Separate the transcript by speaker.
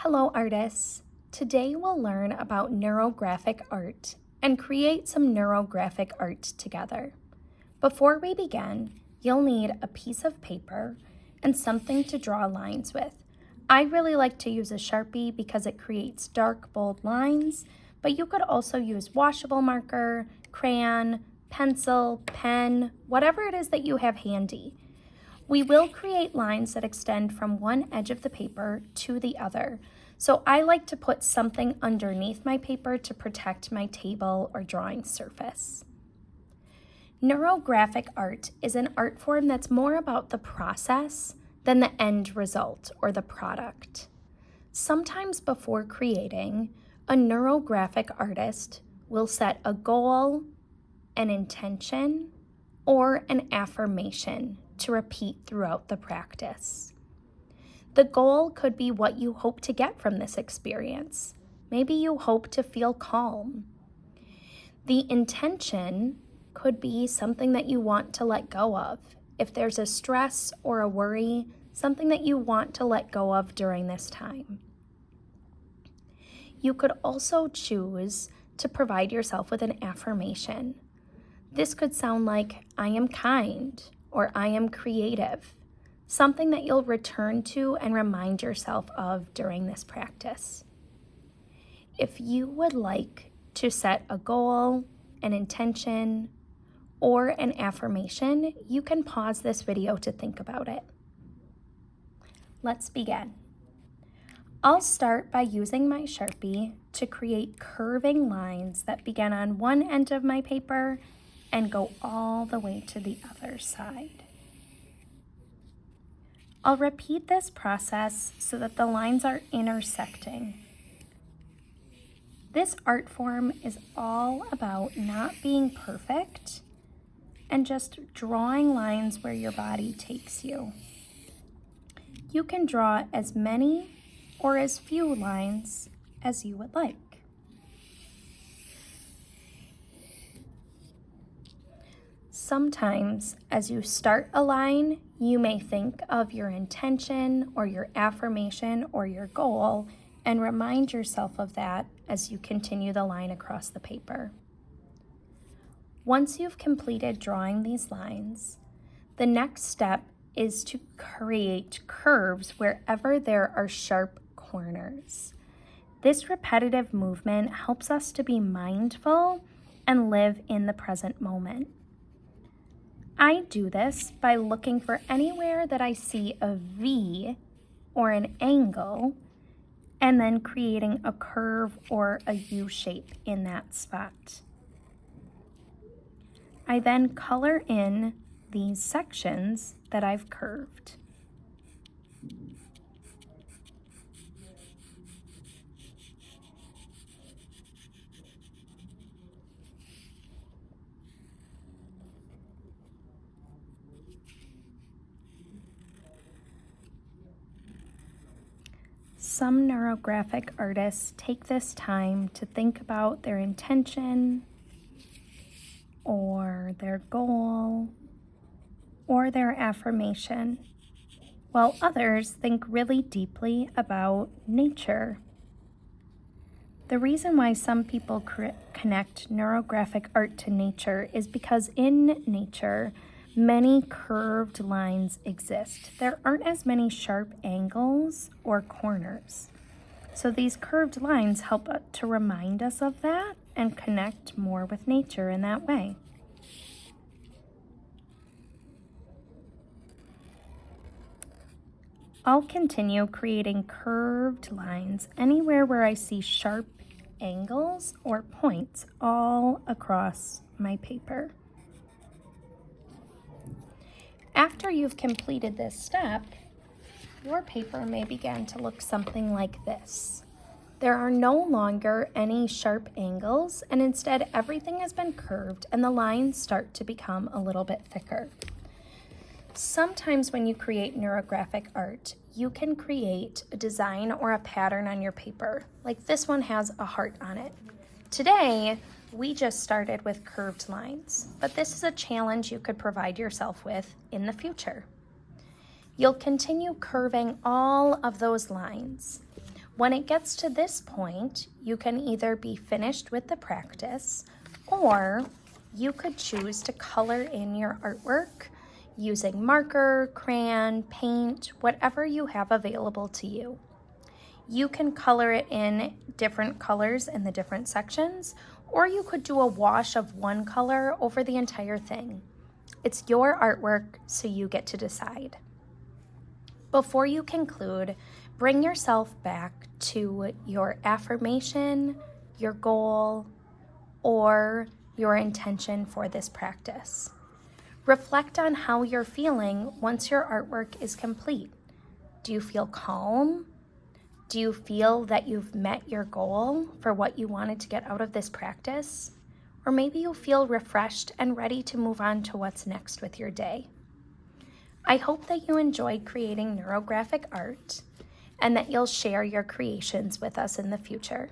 Speaker 1: Hello artists! Today we'll learn about neurographic art and create some neurographic art together. Before we begin, you'll need a piece of paper and something to draw lines with. I really like to use a Sharpie because it creates dark, bold lines, but you could also use washable marker, crayon, pencil, pen, whatever it is that you have handy. We will create lines that extend from one edge of the paper to the other. So I like to put something underneath my paper to protect my table or drawing surface. Neurographic art is an art form that's more about the process than the end result or the product. Sometimes before creating, a neurographic artist will set a goal, an intention, or an affirmation to repeat throughout the practice. The goal could be what you hope to get from this experience. Maybe you hope to feel calm. The intention could be something that you want to let go of. If there's a stress or a worry, something that you want to let go of during this time. You could also choose to provide yourself with an affirmation. This could sound like, I am kind, or I am creative, something that you'll return to and remind yourself of during this practice. If you would like to set a goal, an intention, or an affirmation, you can pause this video to think about it. Let's begin. I'll start by using my Sharpie to create curving lines that begin on one end of my paper and go all the way to the other side. I'll repeat this process so that the lines are intersecting. This art form is all about not being perfect and just drawing lines where your body takes you. You can draw as many or as few lines as you would like. Sometimes, as you start a line, you may think of your intention or your affirmation or your goal and remind yourself of that as you continue the line across the paper. Once you've completed drawing these lines, the next step is to create curves wherever there are sharp corners. This repetitive movement helps us to be mindful and live in the present moment. I do this by looking for anywhere that I see a V or an angle and then creating a curve or a U shape in that spot. I then color in these sections that I've curved. Some neurographic artists take this time to think about their intention or their goal or their affirmation, while others think really deeply about nature. The reason why some people connect neurographic art to nature is because in nature, many curved lines exist. There aren't as many sharp angles or corners. So these curved lines help to remind us of that and connect more with nature in that way. I'll continue creating curved lines anywhere where I see sharp angles or points all across my paper. After you've completed this step, your paper may begin to look something like this. There are no longer any sharp angles, and instead everything has been curved and the lines start to become a little bit thicker. Sometimes when you create neurographic art, you can create a design or a pattern on your paper. Like this one has a heart on it. Today, we just started with curved lines, but this is a challenge you could provide yourself with in the future. You'll continue curving all of those lines. When it gets to this point, you can either be finished with the practice, or you could choose to color in your artwork using marker, crayon, paint, whatever you have available to you. You can color it in different colors in the different sections, or you could do a wash of one color over the entire thing. It's your artwork, so you get to decide. Before you conclude, bring yourself back to your affirmation, your goal, or your intention for this practice. Reflect on how you're feeling once your artwork is complete. Do you feel calm? Do you feel that you've met your goal for what you wanted to get out of this practice? Or maybe you feel refreshed and ready to move on to what's next with your day. I hope that you enjoyed creating neurographic art and that you'll share your creations with us in the future.